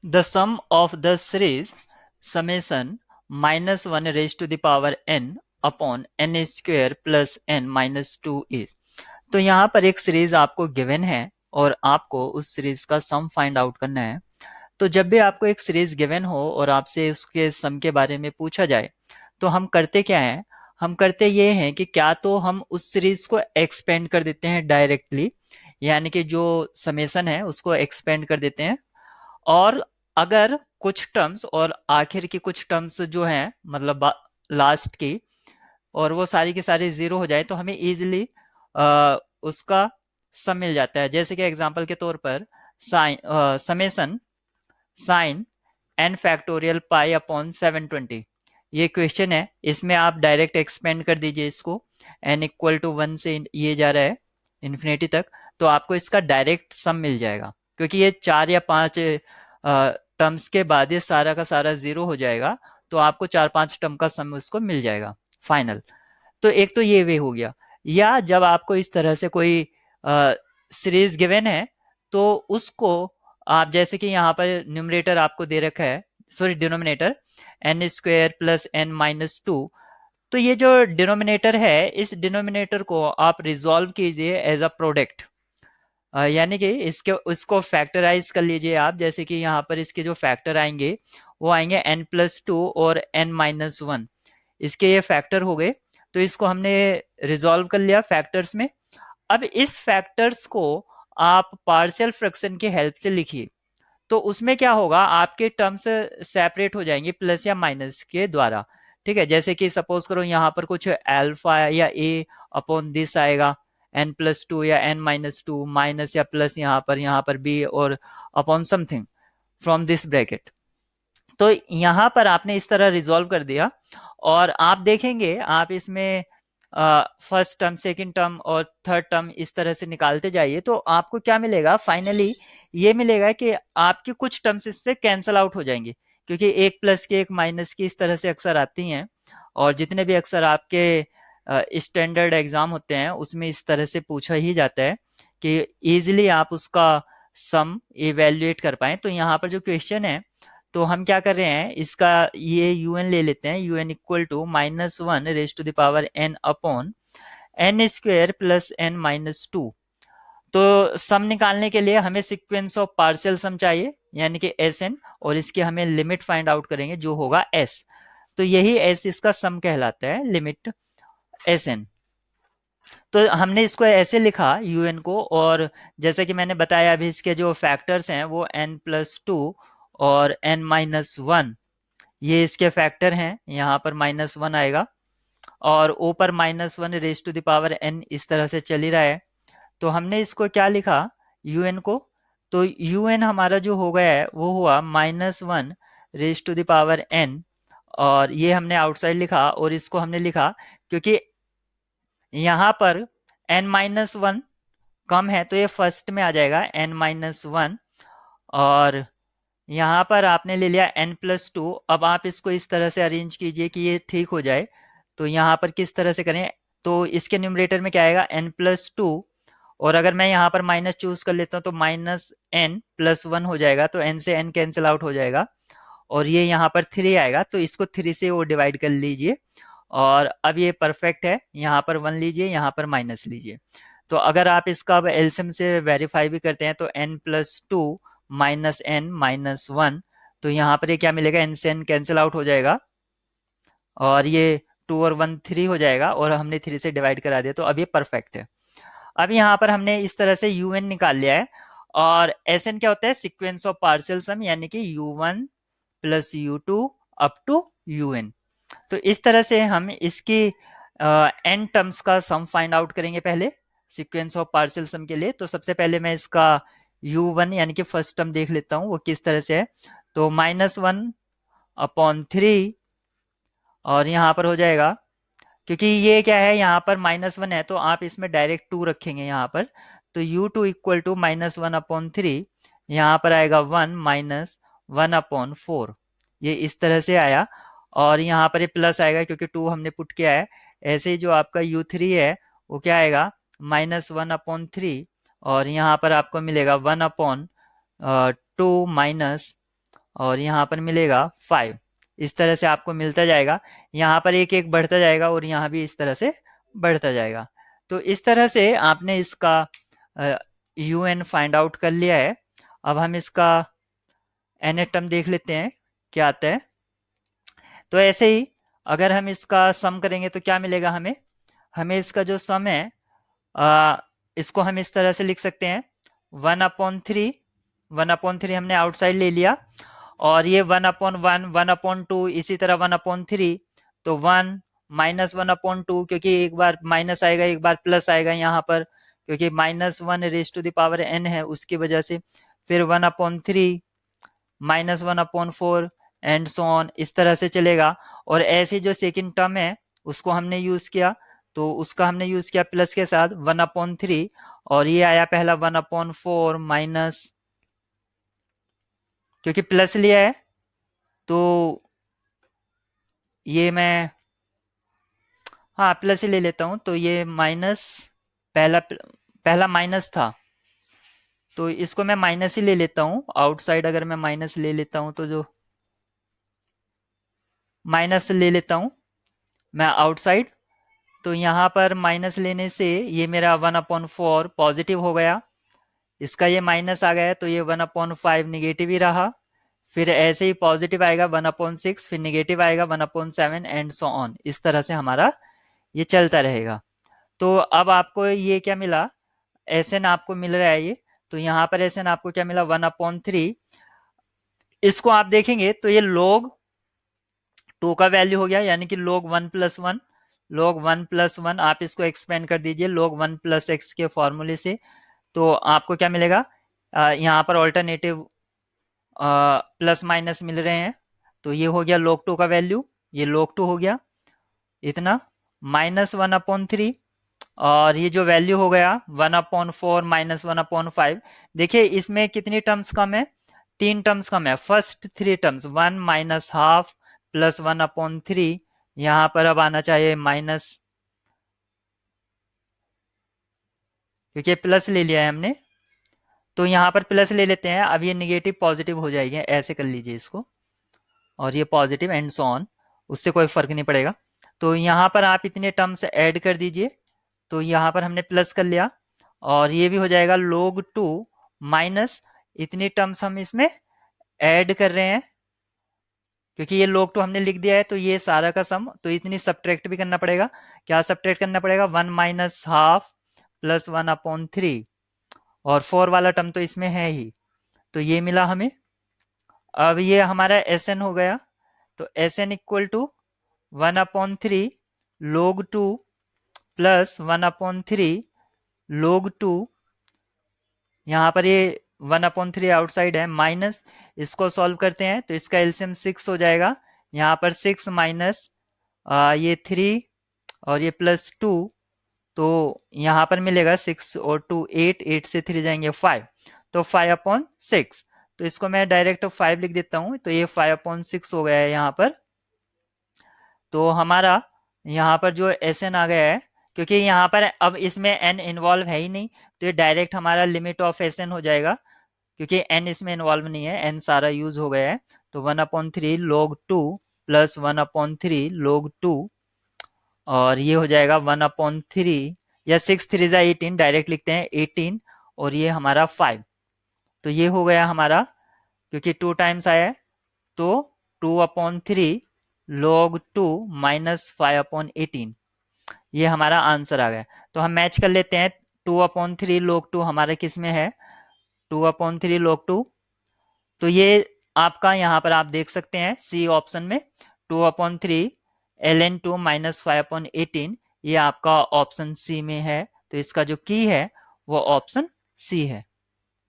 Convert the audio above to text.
The sum of the series summation minus 1 raised to the power n upon n square plus n minus 2 is। तो यहाँ पर एक series आपको given है और आपको उस सीरीज का सम फाइंड आउट करना है। तो जब भी आपको एक सीरीज गिवन हो और आपसे उसके सम के बारे में पूछा जाए तो हम करते क्या हैं, हम करते ये हैं कि क्या तो हम उस सीरीज को एक्सपेंड कर देते हैं डायरेक्टली, यानी कि जो समेशन है उसको एक्सपेंड कर देते हैं, और अगर कुछ टर्म्स और आखिर की कुछ टर्म्स जो हैं मतलब लास्ट की, और वो सारी की सारी जीरो हो जाए तो हमें इजीली उसका सम मिल जाता है। जैसे कि एग्जांपल के तौर पर sine summation sine n factorial pi upon 720, ये क्वेश्चन है, इसमें आप डायरेक्ट एक्सपेंड कर दीजिए इसको, एन इक्वल टू 1 से ये जा रहा है इन्फिनिटी तक, तो आपको इसका डायरेक्ट सम मिल जाएगा। क्योंकि ये 4 या 5 टर्म्स के बाद ये सारा का सारा जीरो हो जाएगा, तो आपको 4-5 टर्म का सम उसको मिल जाएगा फाइनल। तो एक तो ये वे हो गया। या जब आपको इस तरह से कोई सीरीज गिवन है तो उसको आप, जैसे कि यहाँ पर न्यूमरेटर आपको दे रखा है, sorry denominator n square plus n minus two, तो ये जो डिनोमिनेटर है इस डिनोमिनेटर को आप रिजॉल्व कीजिए एज अ प्रोडक्ट, यानी कि इसके उसको फैक्टराइज कर लीजिए आप। जैसे कि यहाँ पर इसके जो फैक्टर आएंगे वो आएंगे n प्लस टू और n माइनस वन, इसके ये फैक्टर हो गए। तो इसको हमने रिजॉल्व कर लिया फैक्टर्स में। अब इस फैक्टर्स को आप पार्शियल फ्रैक्शन की हेल्प से लिखिए, तो उसमें क्या होगा, आपके टर्म्स सेपरेट हो जाएंगे प्लस या माइनस के द्वारा। ठीक है, जैसे कि सपोज करो यहाँ पर कुछ अल्फा या ए अपॉन दिस आएगा, एन प्लस टू या एन माइनस टू, माइनस या प्लस यहाँ पर बी और upon something from this bracket. तो यहाँ पर आपने इस तरह रिजॉल्व कर दिया, और आप देखेंगे आप इसमें फर्स्ट टर्म, सेकंड टर्म और थर्ड टर्म इस तरह से निकालते जाइए, तो आपको क्या मिलेगा फाइनली, ये मिलेगा कि आपकी कुछ टर्म्स इससे कैंसल आउट हो जाएंगे, क्योंकि एक प्लस की एक माइनस की इस तरह से अक्सर आती हैं, और जितने भी अक्सर आपके स्टैंडर्ड एग्जाम होते हैं उसमें इस तरह से पूछा ही जाता है कि इजीली आप उसका सम इवेल्युएट कर पाए। तो यहाँ पर जो क्वेश्चन है, तो हम क्या कर रहे हैं, इसका ये un ले लेते हैं, un equal to minus one raise to the power n upon n square plus n minus two. तो सम निकालने के लिए हमें सीक्वेंस ऑफ पार्शियल सम चाहिए, यानी कि एस एन, और इसके हमें लिमिट फाइंड आउट करेंगे जो होगा एस। तो यही एस इसका सम कहलाता है, लिमिट एस एन। तो हमने इसको ऐसे लिखा un को, और जैसे कि मैंने बताया अभी इसके जो फैक्टर्स हैं वो n प्लस टू और n माइनस वन, ये इसके फैक्टर हैं, यहाँ पर माइनस वन आएगा, और ऊपर minus one raise to the power n इस तरह से चल ही रहा है। तो हमने इसको क्या लिखा un को, तो un हमारा जो हो गया है वो हुआ minus one raise to the power n, और ये हमने आउटसाइड लिखा, और इसको हमने लिखा क्योंकि यहाँ पर n माइनस वन कम है तो ये फर्स्ट में आ जाएगा n माइनस वन, और यहाँ पर आपने ले लिया n प्लस टू। अब आप इसको इस तरह से अरेंज कीजिए कि ये ठीक हो जाए। तो यहाँ पर किस तरह से करें, तो इसके न्यूमरेटर में क्या आएगा n प्लस टू, और अगर मैं यहाँ पर माइनस चूज कर लेता हूँ तो माइनस n प्लस वन हो जाएगा, तो n से n कैंसिल आउट हो जाएगा, और ये यहाँ पर थ्री आएगा, तो इसको थ्री से वो डिवाइड कर लीजिए, और अब ये परफेक्ट है। यहाँ पर वन लीजिए, यहाँ पर माइनस लीजिए। तो अगर आप इसका अब एलसीएम से वेरीफाई भी करते हैं तो n plus two minus n minus one, तो यहाँ पर ये क्या मिलेगा, n से n कैंसिल आउट हो जाएगा, और ये टू और वन थ्री हो जाएगा, और हमने थ्री से डिवाइड करा दिया, तो अब ये परफेक्ट है। अब यहाँ पर हमने इस तरह से un निकाल लिया है, और sn क्या होता है, सीक्वेंस ऑफ पार्शियल सम, यानी कि u1 plus u2 up to un। तो इस तरह से हम इसकी एन टर्म्स का सम फाइंड आउट करेंगे पहले सीक्वेंस ऑफ पार्शियल सम के लिए। तो सबसे पहले मैं इसका u1 यानी कि फर्स्ट टर्म देख लेता हूँ वो किस तरह से है। तो माइनस वन अपॉन थ्री, और यहाँ पर हो जाएगा, क्योंकि ये क्या है यहाँ पर माइनस वन है तो आप इसमें डायरेक्ट टू रखेंगे यहाँ पर, तो u2 two equal to minus one upon three, यहाँ पर आएगा one minus one upon four, ये इस तरह से आया, और यहाँ पर ये प्लस आएगा क्योंकि टू हमने पुट किया है। ऐसे ही जो आपका u3 है वो क्या आएगा, माइनस वन अपॉन थ्री, और यहाँ पर आपको मिलेगा वन अपॉन टू माइनस और यहाँ पर मिलेगा 5। इस तरह से आपको मिलता जाएगा, यहाँ पर एक एक बढ़ता जाएगा और यहाँ भी इस तरह से बढ़ता जाएगा। तो इस तरह से आपने इसका यू एन फाइंड आउट कर लिया है। अब हम इसका एन टर्म देख लेते हैं क्या आता है। तो ऐसे ही अगर हम इसका सम करेंगे तो क्या मिलेगा हमें, हमें इसका जो सम है इसको हम इस तरह से लिख सकते हैं 1/3। 1/3 हमने आउटसाइड ले लिया, और ये 1/1, 1/2, इसी तरह 1/3। तो 1 -1/2, क्योंकि एक बार माइनस आएगा एक बार प्लस आएगा यहाँ पर, क्योंकि -1 raised to the power n है उसकी वजह से। फिर 1/3, -1/4 एंड सो ऑन, इस तरह से चलेगा। और ऐसे जो सेकंड टर्म है उसको हमने यूज किया, तो उसका हमने यूज किया प्लस के साथ 1/3, और ये आया पहला 1/4 माइनस, क्योंकि प्लस लिया है तो ये मैं, हाँ प्लस ही ले लेता हूं। तो ये माइनस, पहला पहला माइनस था तो इसको मैं माइनस ही ले लेता हूं। आउटसाइड अगर मैं माइनस ले लेता हूं तो जो माइनस ले लेता हूं मैं आउटसाइड, तो यहाँ पर माइनस लेने से ये मेरा 1/4 पॉजिटिव हो गया, इसका ये माइनस आ गया तो ये 1/5 निगेटिव ही रहा। फिर ऐसे ही पॉजिटिव आएगा 1/6, फिर निगेटिव आएगा 1/7 एंड सो ऑन। इस तरह से हमारा ये चलता रहेगा। तो अब आपको ये क्या मिला, एस एन आपको मिल रहा है ये। तो यहाँ पर एस एन आपको क्या मिला 1/3। इसको आप देखेंगे तो ये log 2 का वैल्यू हो गया, यानी कि log 1+1। log 1+1 आप इसको एक्सपेंड कर दीजिए log 1+x के फॉर्मूले से, तो आपको क्या मिलेगा, यहाँ पर ऑल्टरनेटिव प्लस माइनस मिल रहे हैं। तो ये हो गया log 2 का वैल्यू, ये log 2 हो गया इतना, -1/3। और ये जो वैल्यू हो गया 1/4 -1/5। देखिए इसमें कितनी टर्म्स कम है, 3 टर्म्स कम है। फर्स्ट 3 टर्म्स 1 -1/2 प्लस 1/3, यहाँ पर अब आना चाहिए माइनस, क्योंकि प्लस ले लिया है हमने तो यहाँ पर प्लस ले लेते हैं। अब ये निगेटिव पॉजिटिव हो जाएगी, ऐसे कर लीजिए इसको, और ये पॉजिटिव एंड सो ऑन, उससे कोई फर्क नहीं पड़ेगा। तो यहाँ पर आप इतने टर्म्स ऐड कर दीजिए, तो यहाँ पर हमने प्लस कर लिया, और ये भी हो जाएगा log 2 माइनस, इतनी टर्म्स हम इसमें ऐड कर रहे हैं, क्योंकि ये log 2 हमने लिख दिया है तो ये सारा का सम, तो इतनी सब्ट्रैक्ट भी करना पड़ेगा। क्या सब्ट्रैक्ट करना पड़ेगा, 1 -1/2 प्लस 1/3, और 4 वाला टर्म तो इसमें है ही, तो ये मिला हमें। अब ये हमारा एस एन हो गया, तो s n equal to 1/3 log 2 plus 1/3 log 2, यहाँ पर ये 1/3 आउटसाइड है माइनस, इसको सॉल्व करते हैं तो इसका एलसीएम 6 हो जाएगा। यहाँ पर 6 माइनस ये 3 और ये +2, तो यहाँ पर मिलेगा 6 और 2 8, 8 से 3 जाएंगे 5, तो 5/6। तो इसको मैं डायरेक्ट 5 लिख देता हूँ, तो ये 5/6 हो गया है यहाँ पर। तो हमारा यहाँ पर जो एस एन आ गया है, क्योंकि यहाँ पर अब इसमें एन इन्वॉल्व है ही नहीं, तो ये डायरेक्ट हमारा लिमिट ऑफ एस एन हो जाएगा, क्योंकि एन इसमें इन्वॉल्व नहीं है, एन सारा यूज हो गया है। तो 1/3 log 2 प्लस 1/3 log 2, और ये हो जाएगा 1/3, या 6 3 18, डायरेक्ट लिखते हैं 18, और ये हमारा 5। तो ये हो गया हमारा, क्योंकि 2 टाइम्स आया है, तो 2/3 log 2 माइनस 5/18, ये हमारा आंसर आ गया। तो हम मैच कर लेते हैं, 2/3 log 2 हमारे किस में है, 2/3 log 2, तो ये आपका यहाँ पर आप देख सकते हैं सी ऑप्शन में 2/3 ln2 माइनस 5/18, ये आपका ऑप्शन सी में है। तो इसका जो की है वो ऑप्शन सी है।